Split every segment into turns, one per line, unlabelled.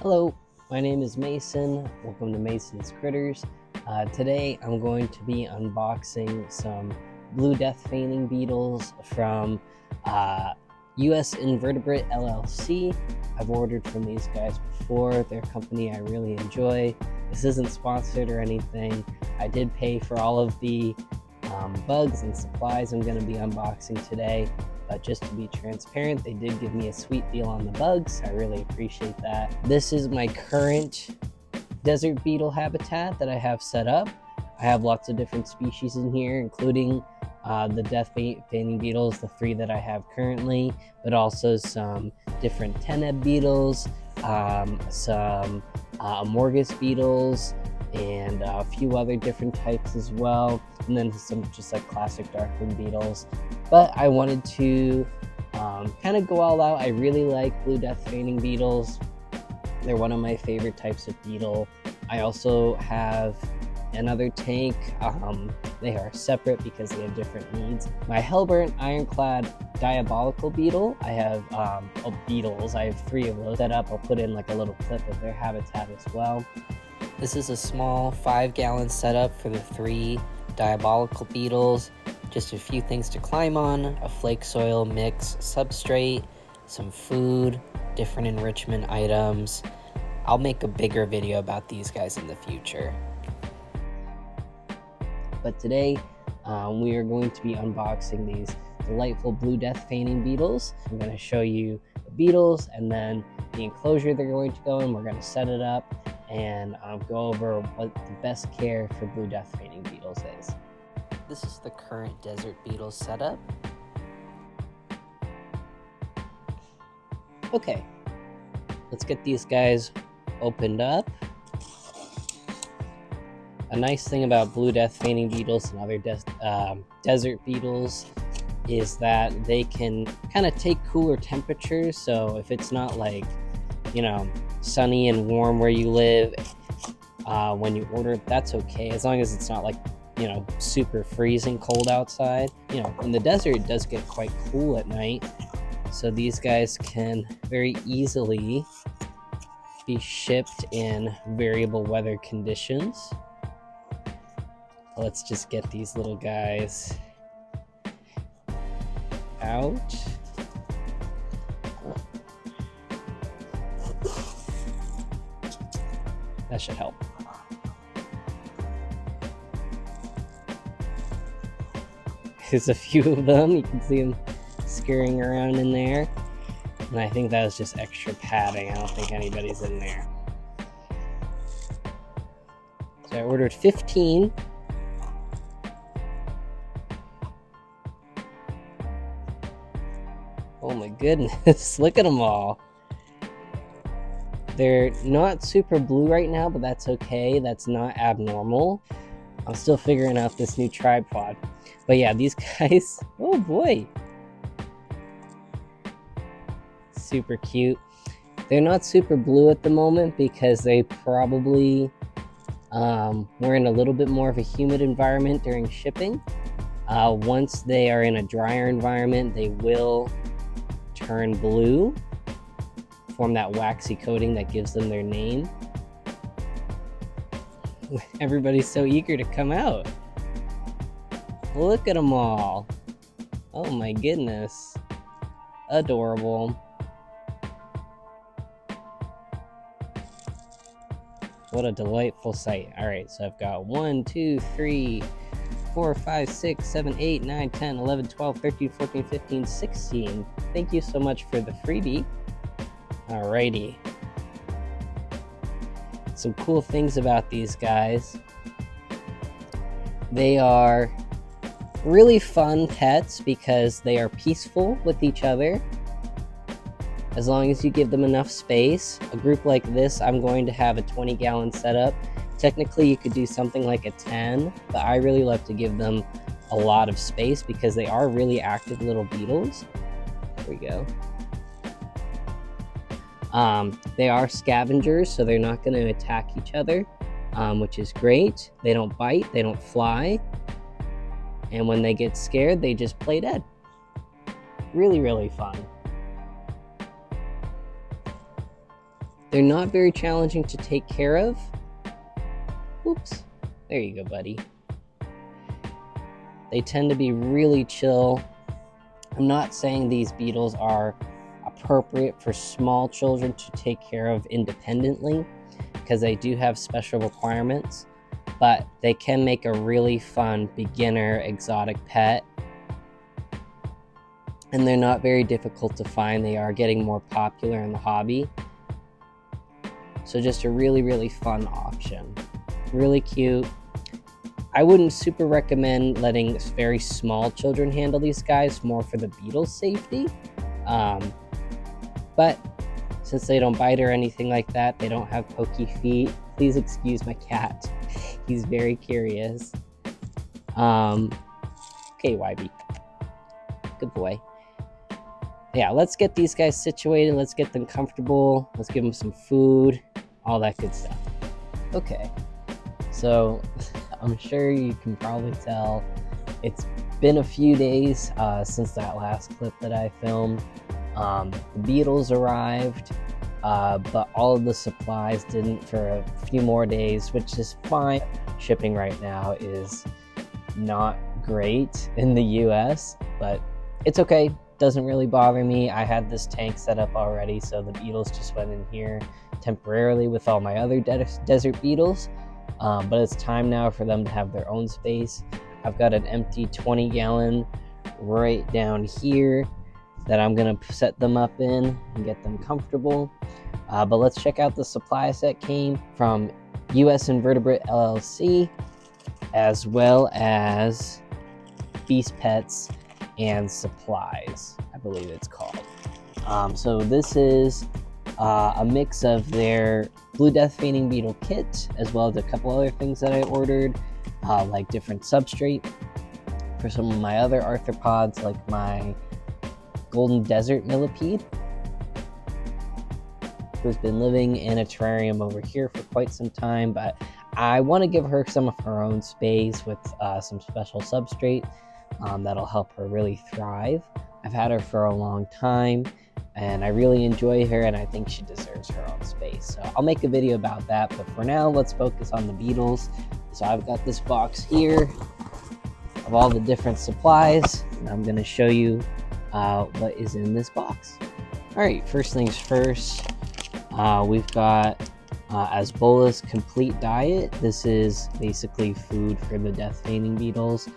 Hello, my name is Mason. Welcome to Mason's Critters. Today I'm going to be unboxing some blue death feigning beetles from US Invertebrate LLC. I've ordered from these guys before. They're a company I really enjoy. This isn't sponsored or anything. I did pay for all of the bugs and supplies I'm going to be unboxing today. But just to be transparent, they did give me a sweet deal on the bugs. I really appreciate that. This is my current desert beetle habitat that I have set up. I have lots of different species in here, including the death feigning beetles, the 3 that I have currently, but also some different teneb beetles, some amorgus beetles, and a few other different types as well, and then some just like classic darkroom beetles. But I wanted to kind of go all out. I really like blue death feigning beetles. They're one of my favorite types of beetle. I also have another tank. They are separate because they have different needs. My hellburnt ironclad diabolical beetle, I have beetles. I have 3 of those set up. I'll put in like a little clip of their habitat as well. This is a small 5-gallon setup for the 3 diabolical beetles. Just a few things to climb on: a flake soil mix substrate, some food, different enrichment items. I'll make a bigger video about these guys in the future. But today we are going to be unboxing these delightful blue death feigning beetles. I'm going to show you the beetles and then the enclosure they're going to go in. We're going to set it up and go over what the best care for blue death feigning beetles is. This is the current desert beetle setup. Okay, let's get these guys opened up. A nice thing about blue death feigning beetles and other desert beetles is that they can kind of take cooler temperatures. So if it's not like, sunny and warm where you live, when you order it, that's okay, as long as it's not like super freezing cold outside. In the desert it does get quite cool at night, so these guys can very easily be shipped in variable weather conditions. Let's just get these little guys out. That should help. There's a few of them. You can see them scurrying around in there. And I think that was just extra padding. I don't think anybody's in there. So I ordered 15. Oh my goodness, look at them all. They're not super blue right now, but that's okay. That's not abnormal. I'm still figuring out this new tripod. But yeah, these guys, oh boy. Super cute. They're not super blue at the moment because they probably were in a little bit more of a humid environment during shipping. Once they are in a drier environment, they will turn blue, form that waxy coating that gives them their name. Everybody's so eager to come out. Look at them all. Oh my goodness. Adorable. What a delightful sight. Alright, so I've got 1, 2, 3, 4, 5, 6, 7, 8, 9, 10, 11, 12, 13, 14, 15, 16. Thank you so much for the freebie. Alrighty. Some cool things about these guys. They are really fun pets because they are peaceful with each other as long as you give them enough space. A group like this, I'm going to have a 20-gallon setup. Technically you could do something like a 10, but I really love to give them a lot of space because they are really active little beetles. There we go. They are scavengers, so they're not going to attack each other, which is great. They don't bite, they don't fly, and when they get scared, they just play dead. Really, really fun. They're not very challenging to take care of. Oops, there you go, buddy. They tend to be really chill. I'm not saying these beetles are appropriate for small children to take care of independently, because they do have special requirements, but they can make a really fun beginner exotic pet. And they're not very difficult to find. They are getting more popular in the hobby. So just a really, really fun option. Really cute. I wouldn't super recommend letting very small children handle these guys, more for the beetle's safety. But since they don't bite or anything like that, they don't have pokey feet. Please excuse my cat. He's very curious. Okay, YB. Good boy. Yeah, let's get these guys situated. Let's get them comfortable. Let's give them some food, all that good stuff. Okay, so I'm sure you can probably tell it's been a few days since that last clip that I filmed. The beetles arrived, but all of the supplies didn't for a few more days, which is fine. Shipping right now is not great in the US, but it's okay. Doesn't really bother me. I had this tank set up already, so the beetles just went in here temporarily with all my other desert beetles. But it's time now for them to have their own space. I've got an empty 20-gallon right down here that I'm gonna set them up in and get them comfortable. But let's check out the supplies that came from US Invertebrate LLC, as well as Beast Pets and Supplies, I believe it's called. So this is a mix of their Blue Death Feigning Beetle kit, as well as a couple other things that I ordered, like different substrate for some of my other arthropods, like my Golden Desert Millipede, who's been living in a terrarium over here for quite some time, but I want to give her some of her own space with some special substrate that'll help her really thrive. I've had her for a long time, and I really enjoy her, and I think she deserves her own space. So I'll make a video about that, but for now, let's focus on the beetles. So I've got this box here of all the different supplies, and I'm going to show you what is in this box. All right, first things first, we've got Asbola's Complete Diet. This is basically food for the death feigning beetles.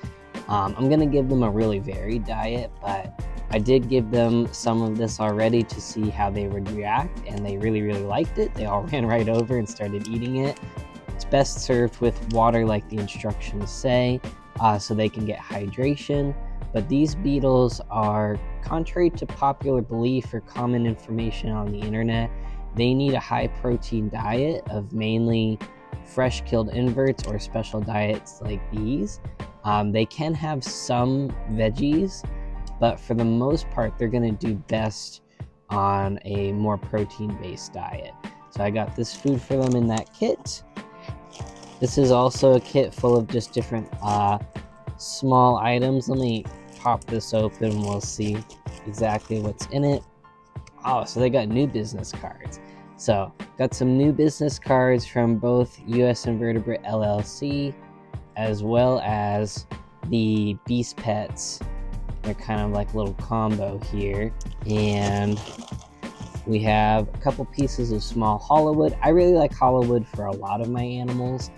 I'm gonna give them a really varied diet, but I did give them some of this already to see how they would react, and they really, really liked it. They all ran right over and started eating it. It's best served with water like the instructions say, so they can get hydration. But these beetles are, contrary to popular belief or common information on the internet, they need a high protein diet of mainly fresh killed inverts or special diets like these. They can have some veggies, but for the most part, they're gonna do best on a more protein-based diet. So I got this food for them in that kit. This is also a kit full of just different small items. Let me pop this open, we'll see exactly what's in it. Oh, so they got new business cards. So got some new business cards from both US Invertebrate LLC as well as the Beast Pets. They're kind of like a little combo here. And we have a couple pieces of small hollow. I really like hollow for a lot of my animals.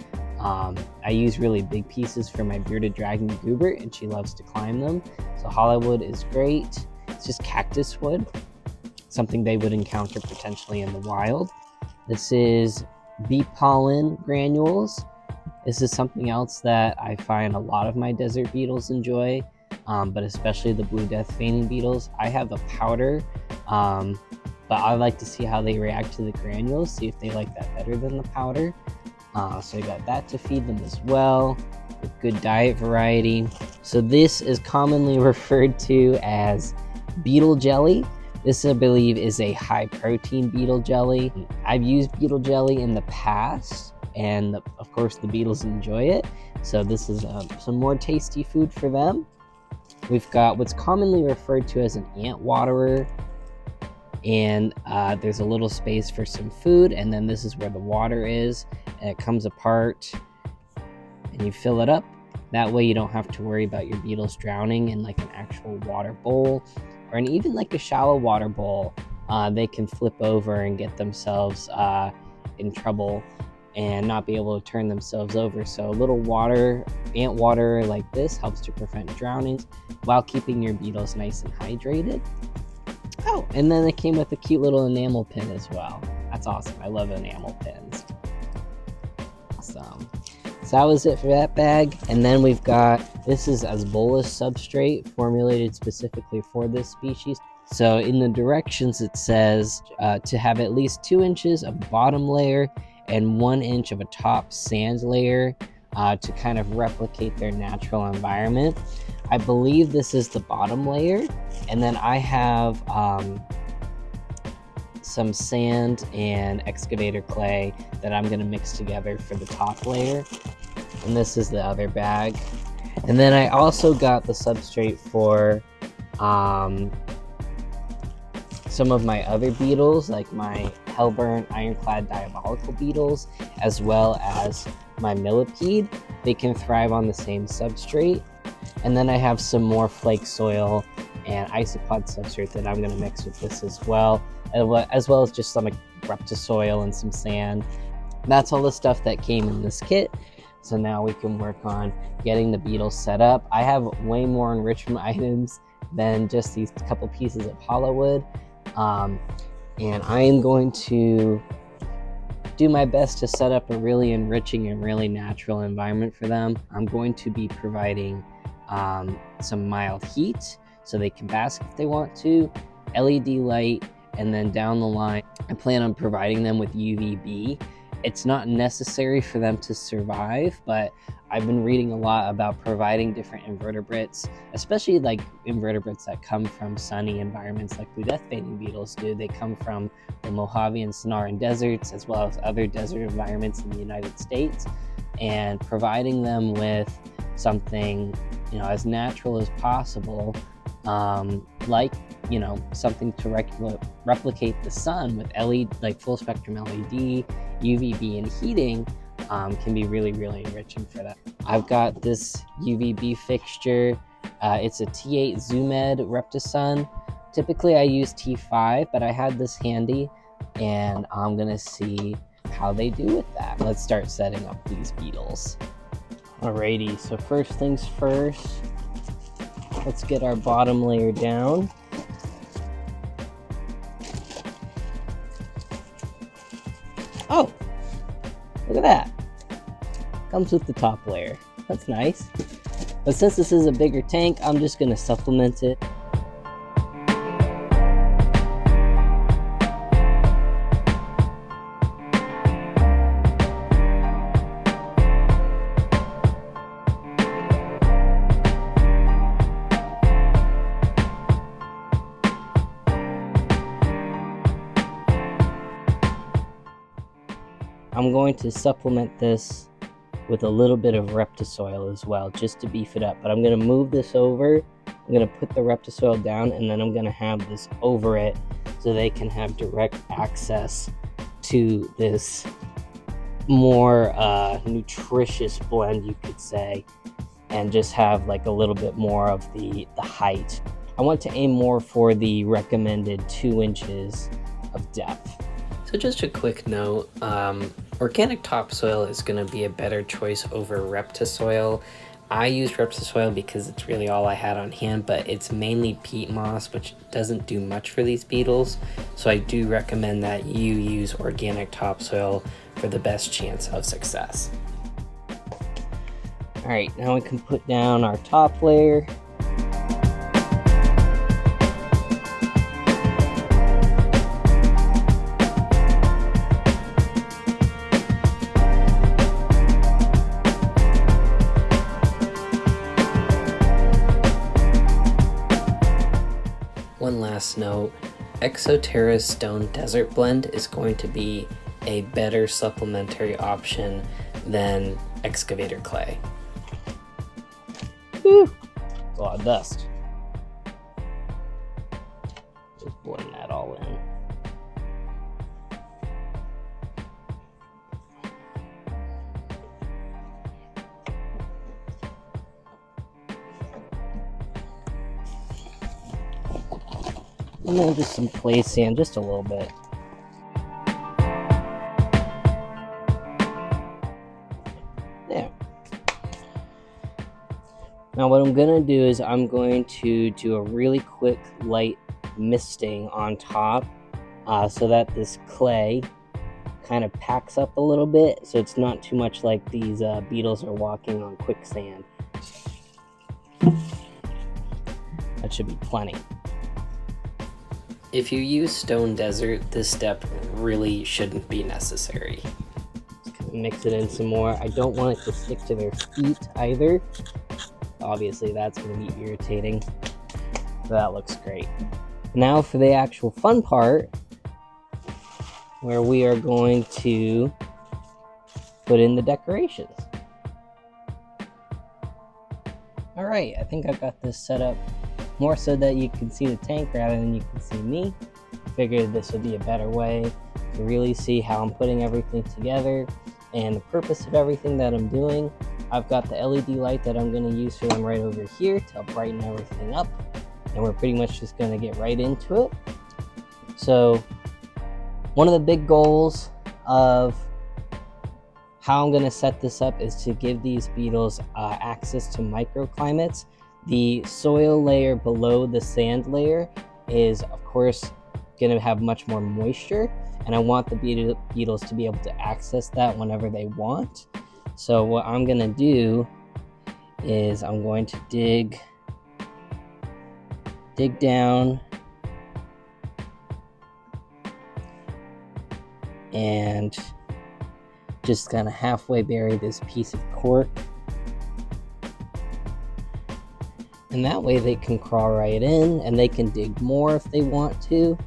I use really big pieces for my bearded dragon Goobert, and she loves to climb them. So hollow is great. It's just cactus wood, something they would encounter potentially in the wild. This is bee pollen granules. This is something else that I find a lot of my desert beetles enjoy, but especially the Blue Death Feigning beetles. I have a powder, but I like to see how they react to the granules, see if they like that better than the powder. So I got that to feed them as well, with good diet variety. So this is commonly referred to as beetle jelly. This, I believe, is a high protein beetle jelly. I've used beetle jelly in the past, and of course the beetles enjoy it. So this is some more tasty food for them. We've got what's commonly referred to as an ant waterer. and there's a little space for some food, and then this is where the water is, and it comes apart and you fill it up. That way you don't have to worry about your beetles drowning in like an actual water bowl, or even like a shallow water bowl. They can flip over and get themselves in trouble and not be able to turn themselves over. So a little water, ant water like this, helps to prevent drownings while keeping your beetles nice and hydrated. Oh, and then it came with a cute little enamel pin as well. That's awesome. I love enamel pins. Awesome. So that was it for that bag. And then we've got, this is Asbolus substrate formulated specifically for this species. So in the directions it says to have at least 2 inches of bottom layer and 1 inch of a top sand layer to kind of replicate their natural environment. I believe this is the bottom layer, and then I have some sand and excavator clay that I'm going to mix together for the top layer, and this is the other bag. And then I also got the substrate for some of my other beetles, like my hellburn ironclad diabolical beetles, as well as my millipede. They can thrive on the same substrate. And then I have some more flake soil and isopod substrate that I'm going to mix with this as well as just some reptisoil and some sand. That's all the stuff that came in this kit. So now we can work on getting the beetles set up. I have way more enrichment items than just these couple pieces of hollow wood. And I am going to do my best to set up a really enriching and really natural environment for them. I'm going to be providing some mild heat so they can bask if they want to, LED light, and then down the line I plan on providing them with UVB. It's not necessary for them to survive, but I've been reading a lot about providing different invertebrates, especially like invertebrates that come from sunny environments like blue death feigning beetles do. They come from the Mojave and Sonoran deserts, as well as other desert environments in the United States, and providing them with something, as natural as possible, like, something to replicate the sun with LED, like full spectrum LED, UVB, and heating, can be really, really enriching for that. I've got this UVB fixture. It's a T8 Zoomed Reptisun. Typically I use T5, but I had this handy, and I'm gonna see how they do with that. Let's start setting up these beetles. Alrighty, so first things first, let's get our bottom layer down. Oh, look at that. Comes with the top layer. That's nice. But since this is a bigger tank, I'm just going to supplement it. I'm going to supplement this with a little bit of reptisoil as well, just to beef it up. But I'm going to move this over. I'm going to put the reptisoil down, and then I'm going to have this over it so they can have direct access to this more nutritious blend, you could say, and just have like a little bit more of the height. I want to aim more for the recommended 2 inches of depth. So just a quick note, organic topsoil is going to be a better choice over reptisoil. I use reptisoil because it's really all I had on hand, but it's mainly peat moss, which doesn't do much for these beetles. So I do recommend that you use organic topsoil for the best chance of success. All right, now we can put down our top layer. One last note, Exoterra's Stone Desert Blend is going to be a better supplementary option than excavator clay. Whew, a lot of dust. blend that all in. And then just some play sand, just a little bit. There. Now what I'm gonna do is I'm going to do a really quick light misting on top so that this clay kind of packs up a little bit, so it's not too much like these beetles are walking on quicksand. That should be plenty. If you use Stone Desert, this step really shouldn't be necessary. Just kind of mix it in some more. I don't want it to stick to their feet either. Obviously that's going to be irritating. So that looks great. Now for the actual fun part, where we are going to put in the decorations. Alright, I think I've got this set up more so that you can see the tank rather than you can see me. Figured this would be a better way to really see how I'm putting everything together and the purpose of everything that I'm doing. I've got the LED light that I'm going to use for them right over here to help brighten everything up, and we're pretty much just going to get right into it. So one of the big goals of how I'm going to set this up is to give these beetles access to microclimates. The soil layer below the sand layer is, of course, going to have much more moisture, and I want the beetles to be able to access that whenever they want. So what I'm going to do is I'm going to dig down and just kind of halfway bury this piece of cork. And that way they can crawl right in, and they can dig more if they want to,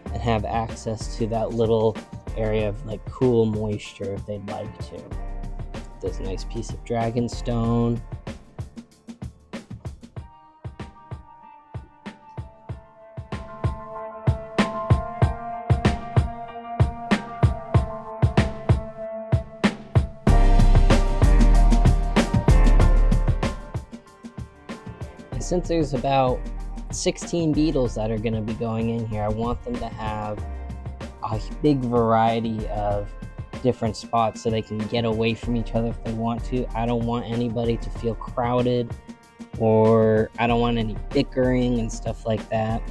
and have access to that little area of like cool moisture if they'd like to. This nice piece of dragon stone. Since there's about 16 beetles that are going to be going in here, I want them to have a big variety of different spots so they can get away from each other if they want to. I don't want anybody to feel crowded, or I don't want any bickering and stuff like that.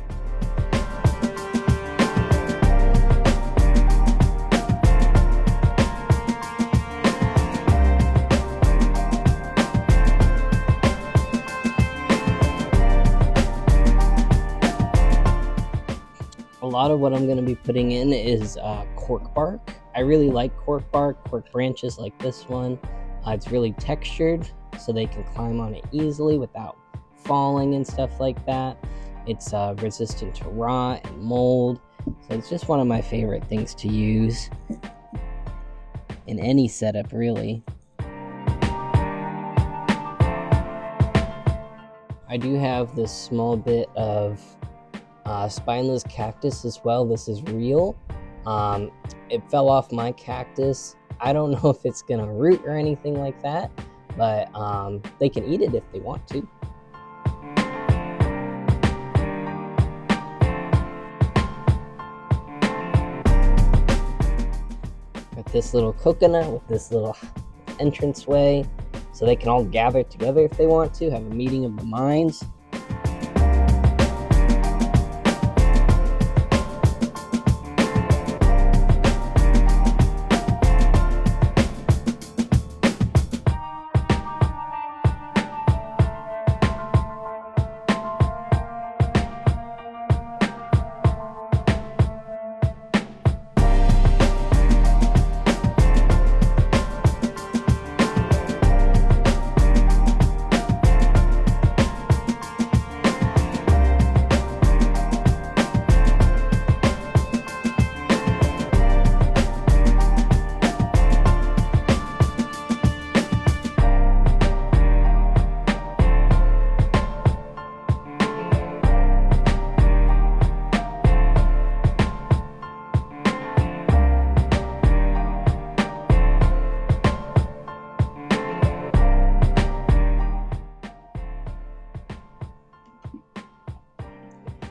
A lot of what I'm going to be putting in is cork bark. I really like cork bark, cork branches like this one. It's really textured, so they can climb on it easily without falling and stuff like that. It's resistant to rot and mold, so it's just one of my favorite things to use in any setup, really. I do have this small bit of spineless cactus as well. This is real. It fell off my cactus. I don't know if it's gonna root or anything like that, but they can eat it if they want to. Got this little coconut with this little entranceway, so they can all gather together if they want to, have a meeting of the minds.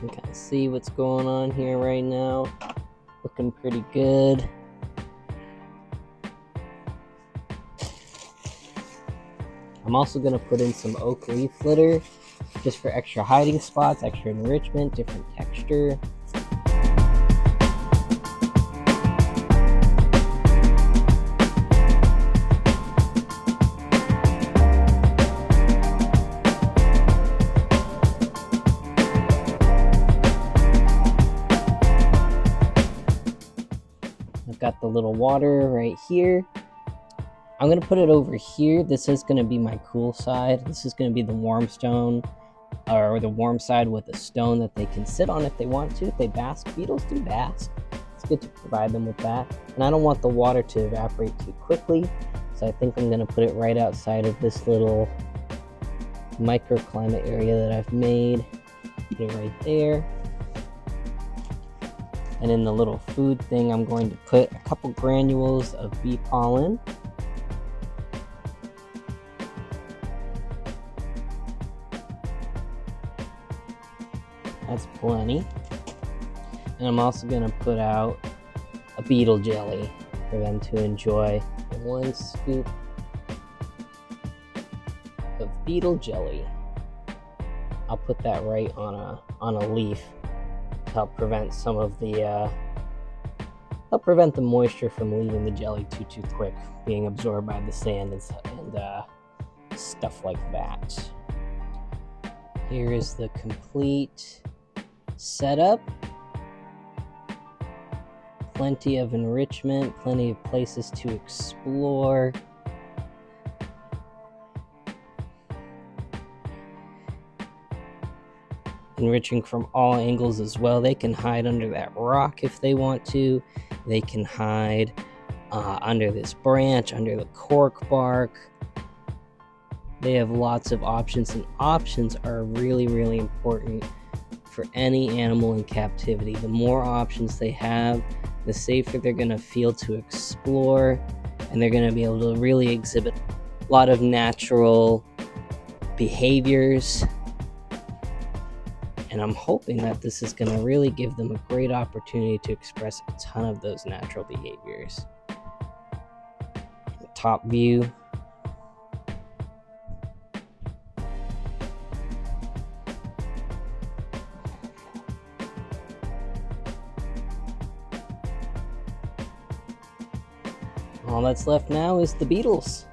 You can kind of see what's going on here right now. Looking pretty good. I'm also going to put in some oak leaf litter just for extra hiding spots, extra enrichment, different texture. I've got the little water right here. I'm going to put it over here. This is going to be my cool side. This is going to be the warm stone, or the warm side with a stone that they can sit on if they want to. If they bask, beetles do bask. It's good to provide them with that. And I don't want the water to evaporate too quickly, so I think I'm going to put it right outside of this little microclimate area that I've made. Put it right there. And in the little food thing, I'm going to put a couple granules of bee pollen. That's plenty. And I'm also going to put out a beetle jelly for them to enjoy. 1 scoop of beetle jelly. I'll put that right on a leaf to help prevent some of the prevent the moisture from leaving the jelly too quick, being absorbed by the sand and stuff like that. Here is the complete setup. Plenty of enrichment, plenty of places to explore. Enriching from all angles as well. They can hide under that rock if they want to. They can hide under this branch, under the cork bark. They have lots of options, and options are really important for any animal in captivity. The more options they have, the safer they're going to feel to explore, and they're going to be able to really exhibit a lot of natural behaviors. And I'm hoping that this is going to really give them a great opportunity to express a ton of those natural behaviors. Top view. All that's left now is the beetles.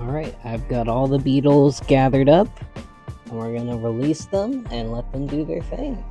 Alright, I've got all the beetles gathered up, and we're going to release them and let them do their thing.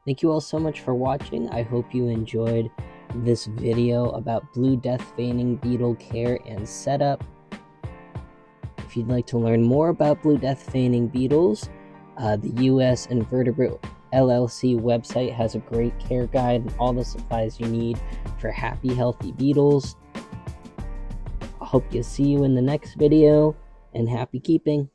Thank you all so much for watching. I hope you enjoyed this video about blue death feigning beetle care and setup. If you'd like to learn more about blue death feigning beetles, the U.S. Invertebrate LLC website has a great care guide and all the supplies you need for happy, healthy beetles. I hope to see you in the next video, and happy keeping!